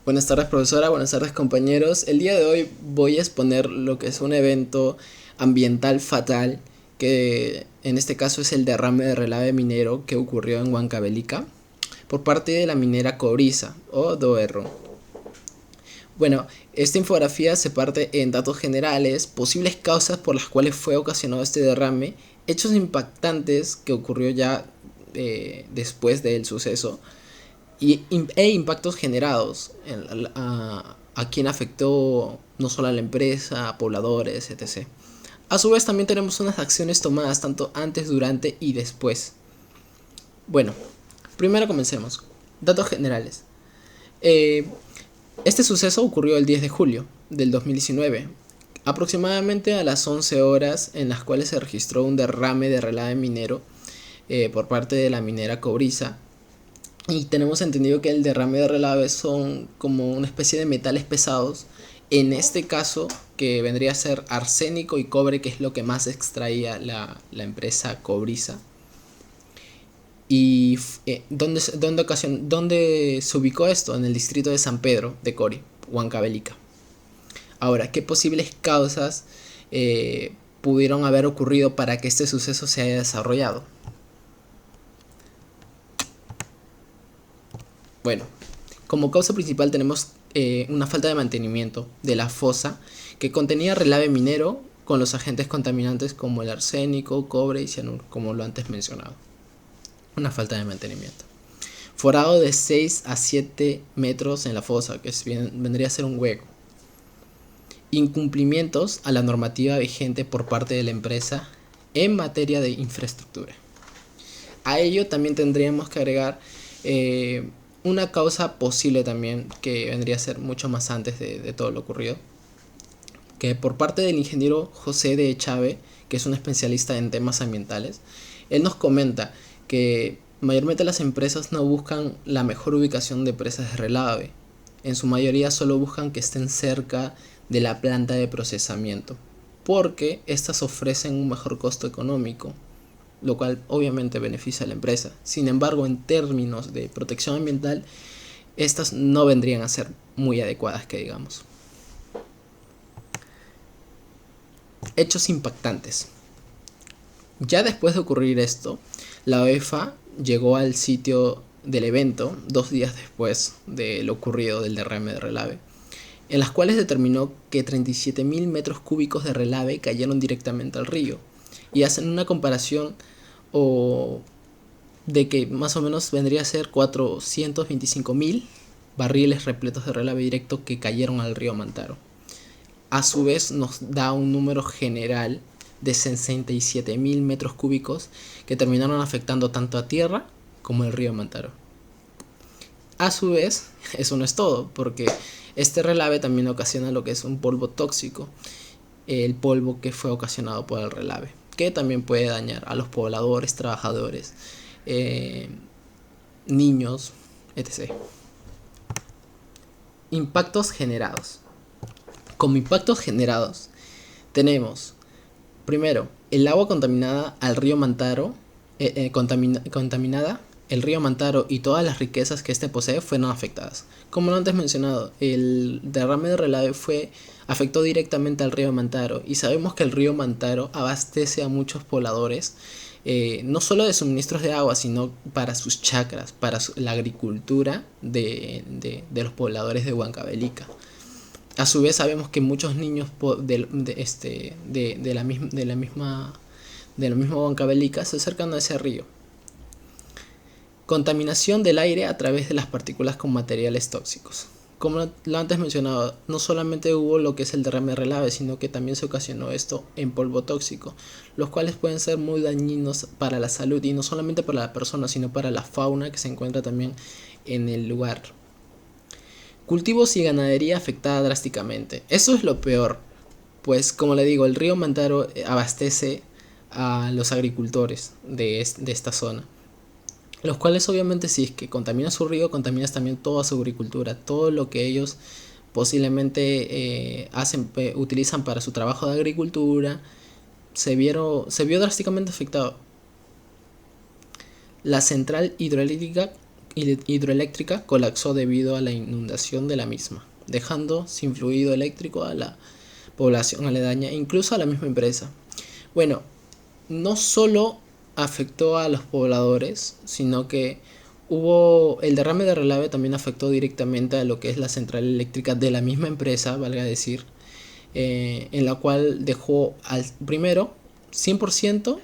Buenas tardes, profesora. Buenas tardes, compañeros. El día de hoy voy a exponer lo que es un evento ambiental fatal, que en este caso es el derrame de relave minero que ocurrió en Huancavelica por parte de la minera Cobriza o Doerro. Bueno, esta infografía se parte en datos generales, posibles causas por las cuales fue ocasionado este derrame, hechos impactantes que ocurrió ya después del suceso e impactos generados a quien afectó no solo a la empresa, a pobladores, etc. A su vez también tenemos unas acciones tomadas tanto antes, durante y después. Bueno, primero comencemos. Datos generales. Eh, este suceso ocurrió el 10 de julio del 2019, aproximadamente a las 11 horas, en las cuales se registró un derrame de relave minero por parte de la minera Cobriza. Y tenemos entendido que el derrame de relave son como una especie de metales pesados. En este caso, que vendría a ser arsénico y cobre, que es lo que más extraía la empresa Cobriza. ¿Y dónde se ubicó esto? En el distrito de San Pedro de Cori, Huancavelica. Ahora, ¿qué posibles causas pudieron haber ocurrido para que este suceso se haya desarrollado? Bueno, como causa principal tenemos una falta de mantenimiento de la fosa que contenía relave minero con los agentes contaminantes como el arsénico, cobre y cianuro, como lo antes mencionado. Una falta de mantenimiento. Forado de 6 a 7 metros en la fosa, que vendría a ser un hueco. Incumplimientos a la normativa vigente por parte de la empresa en materia de infraestructura. A ello también tendríamos que agregar una causa posible también, que vendría a ser mucho más antes de todo lo ocurrido, que por parte del ingeniero José de Echave, que es un especialista en temas ambientales, él nos comenta que mayormente las empresas no buscan la mejor ubicación de presas de relave. En su mayoría solo buscan que estén cerca de la planta de procesamiento, porque estas ofrecen un mejor costo económico, lo cual obviamente beneficia a la empresa. Sin embargo, en términos de protección ambiental, estas no vendrían a ser muy adecuadas, que digamos. Hechos impactantes. Ya después de ocurrir esto, la OEFA llegó al sitio del evento 2 días después de lo ocurrido del derrame de relave, en las cuales determinó que 37.000 metros cúbicos de relave cayeron directamente al río, y hacen una comparación o de que más o menos vendría a ser 425.000 barriles repletos de relave directo que cayeron al río Mantaro. A su vez nos da un número general de 67.000 metros cúbicos que terminaron afectando tanto a tierra como el río Mantaro. A su vez, eso no es todo, porque este relave también ocasiona lo que es un polvo tóxico, el polvo que fue ocasionado por el relave, que también puede dañar a los pobladores, trabajadores, niños, etc. Impactos generados. Como impactos generados tenemos, primero, el agua contaminada al río Mantaro, contaminada, el río Mantaro y todas las riquezas que este posee fueron afectadas. Como lo antes mencionado, el derrame de relave afectó directamente al río Mantaro, y sabemos que el río Mantaro abastece a muchos pobladores, no solo de suministros de agua, sino para sus chacras, para la agricultura de los pobladores de Huancavelica. A su vez sabemos que muchos niños de la misma Huancavelica se acercan a ese río. Contaminación del aire a través de las partículas con materiales tóxicos. Como lo antes mencionado, no solamente hubo lo que es el derrame de relave, sino que también se ocasionó esto en polvo tóxico, los cuales pueden ser muy dañinos para la salud, y no solamente para la persona, sino para la fauna que se encuentra también en el lugar. Cultivos y ganadería afectada drásticamente. Eso es lo peor, pues como le digo, el río Mantaro abastece a los agricultores de esta zona, los cuales obviamente, si es que contaminas su río, contaminas también toda su agricultura, todo lo que ellos posiblemente utilizan para su trabajo de agricultura, se vio drásticamente afectado. La central hidroeléctrica hidroeléctrica colapsó debido a la inundación de la misma, dejando sin fluido eléctrico a la población aledaña e incluso a la misma empresa. Bueno, no solo afectó a los pobladores, sino que el derrame de relave también afectó directamente a lo que es la central eléctrica de la misma empresa, valga decir, en la cual dejó al primero 100%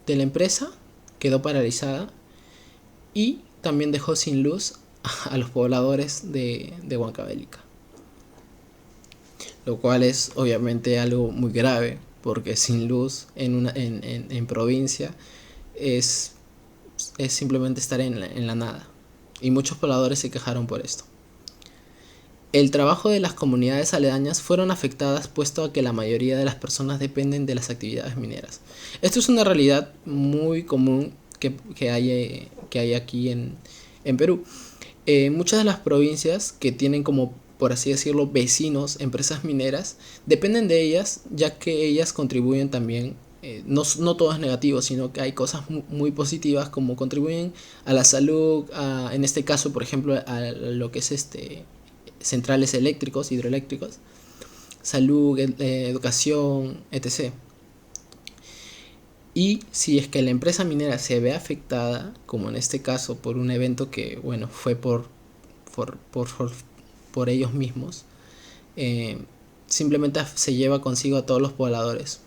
de la empresa quedó paralizada y también dejó sin luz a los pobladores de Huancavelica, lo cual es obviamente algo muy grave, porque sin luz en provincia es simplemente estar en la nada, y muchos pobladores se quejaron por esto. El trabajo de las comunidades aledañas fueron afectadas, puesto a que la mayoría de las personas dependen de las actividades mineras. Esto es una realidad muy común que hay aquí en Perú. Muchas de las provincias que tienen como, por así decirlo, vecinos, empresas mineras, dependen de ellas, ya que ellas contribuyen también. No todo es negativo, sino que hay cosas muy positivas, como contribuyen a la salud, en este caso, por ejemplo, a lo que es centrales eléctricos, hidroeléctricos, salud, educación, etc. Y si es que la empresa minera se ve afectada, como en este caso por un evento que, bueno, fue por ellos mismos, simplemente se lleva consigo a todos los pobladores.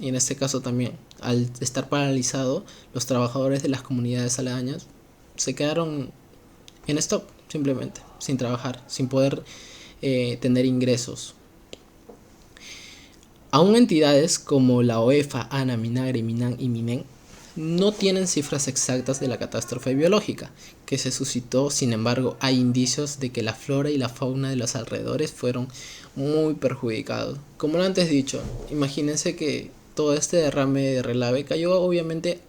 Y en este caso también, al estar paralizado, los trabajadores de las comunidades aledañas se quedaron en stop, simplemente, sin trabajar, sin poder tener ingresos. Aún entidades como la OEFA, ANA, Minagri, Minan y Minen no tienen cifras exactas de la catástrofe biológica que se suscitó. Sin embargo, hay indicios de que la flora y la fauna de los alrededores fueron muy perjudicados. Como lo antes dicho, imagínense que todo este derrame de relave cayó obviamente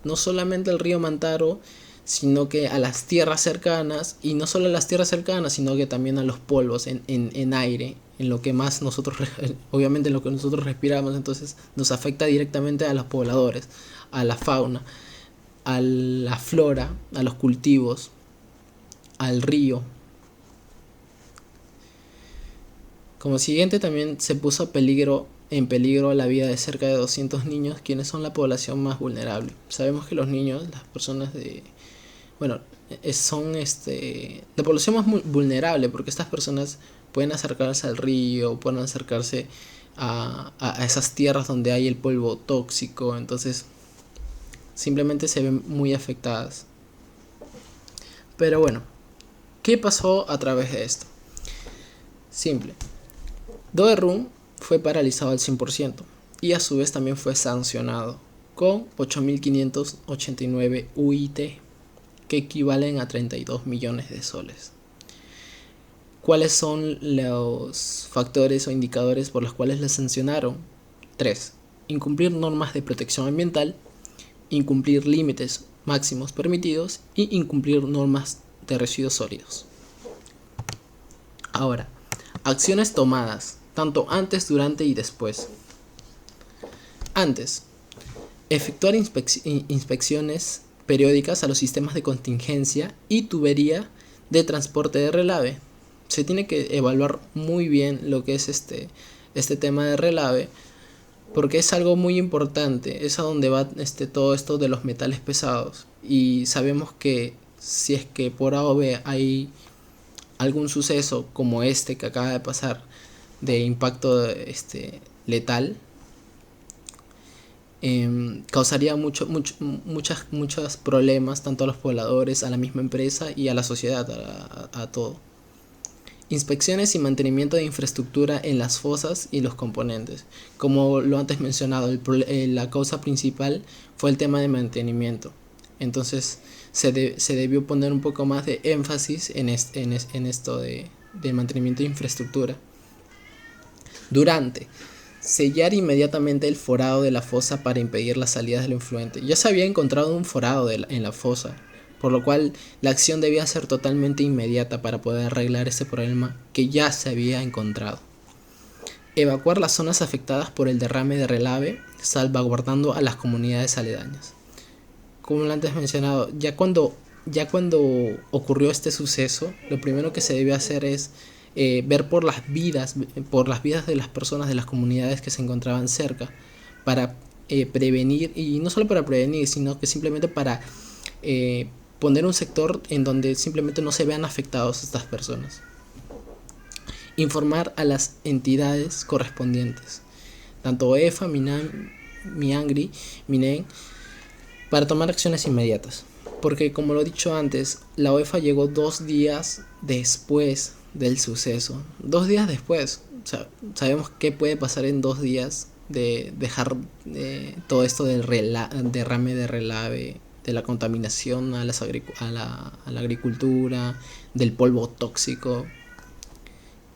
no solamente al río Mantaro, sino que a las tierras cercanas, y no solo a las tierras cercanas, sino que también a los polvos en aire, en lo que más nosotros, obviamente en lo que nosotros respiramos. Entonces nos afecta directamente a los pobladores, a la fauna, a la flora, a los cultivos, al río. Como siguiente, también se puso en peligro la vida de cerca de 200 niños, quienes son la población más vulnerable. Sabemos que los niños, las personas son la población más vulnerable, porque estas personas pueden acercarse al río, pueden acercarse a esas tierras donde hay el polvo tóxico. Entonces simplemente se ven muy afectadas. Pero bueno, ¿qué pasó a través de esto? Simple. Doerrún fue paralizado al 100% y a su vez también fue sancionado con 8.589 UIT, que equivalen a 32 millones de soles. ¿Cuáles son los factores o indicadores por los cuales le sancionaron? 3. Incumplir normas de protección ambiental, incumplir límites máximos permitidos y incumplir normas de residuos sólidos. Ahora, acciones tomadas, tanto antes, durante y después. Antes, efectuar inspecciones periódicas a los sistemas de contingencia y tubería de transporte de relave. Se tiene que evaluar muy bien lo que es este tema de relave, porque es algo muy importante. Es a donde va todo esto de los metales pesados, y sabemos que si es que por A o B hay algún suceso como este que acaba de pasar, de impacto letal, causaría muchos problemas, tanto a los pobladores, a la misma empresa y a la sociedad, a todo. Inspecciones y mantenimiento de infraestructura en las fosas y los componentes. Como lo antes mencionado, la causa principal fue el tema de mantenimiento. Entonces se debió poner un poco más de énfasis en esto de mantenimiento de infraestructura. Durante, sellar inmediatamente el forado de la fosa para impedir las salidas del influente. Ya se había encontrado un forado en la fosa, por lo cual la acción debía ser totalmente inmediata para poder arreglar ese problema que ya se había encontrado. Evacuar las zonas afectadas por el derrame de relave, salvaguardando a las comunidades aledañas. Como lo antes mencionado, ya cuando ya cuando ocurrió este suceso, lo primero que se debió hacer es ver por las vidas de las personas de las comunidades que se encontraban cerca, para prevenir, y no solo para prevenir, sino que simplemente para poner un sector en donde simplemente no se vean afectados estas personas. Informar a las entidades correspondientes, tanto EFA, Miangri, Minen, para tomar acciones inmediatas. Porque como lo he dicho antes, la UEFA llegó 2 días después del suceso. 2 días después. O sea, sabemos qué puede pasar en 2 días de dejar todo esto del derrame de relave, de la contaminación a la agricultura, del polvo tóxico.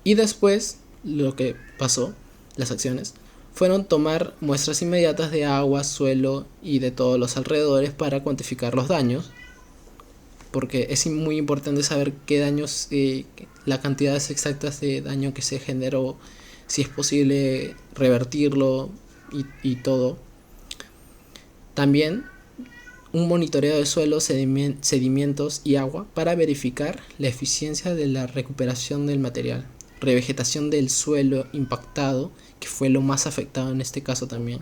Y después lo que pasó, las acciones, fueron tomar muestras inmediatas de agua, suelo y de todos los alrededores para cuantificar los daños, porque es muy importante saber qué daños, las cantidades exactas de daño que se generó, si es posible revertirlo y todo. También un monitoreo de suelo, sedimentos y agua para verificar la eficiencia de la recuperación del material, revegetación del suelo impactado, que fue lo más afectado en este caso también,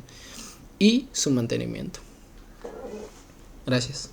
y su mantenimiento. Gracias.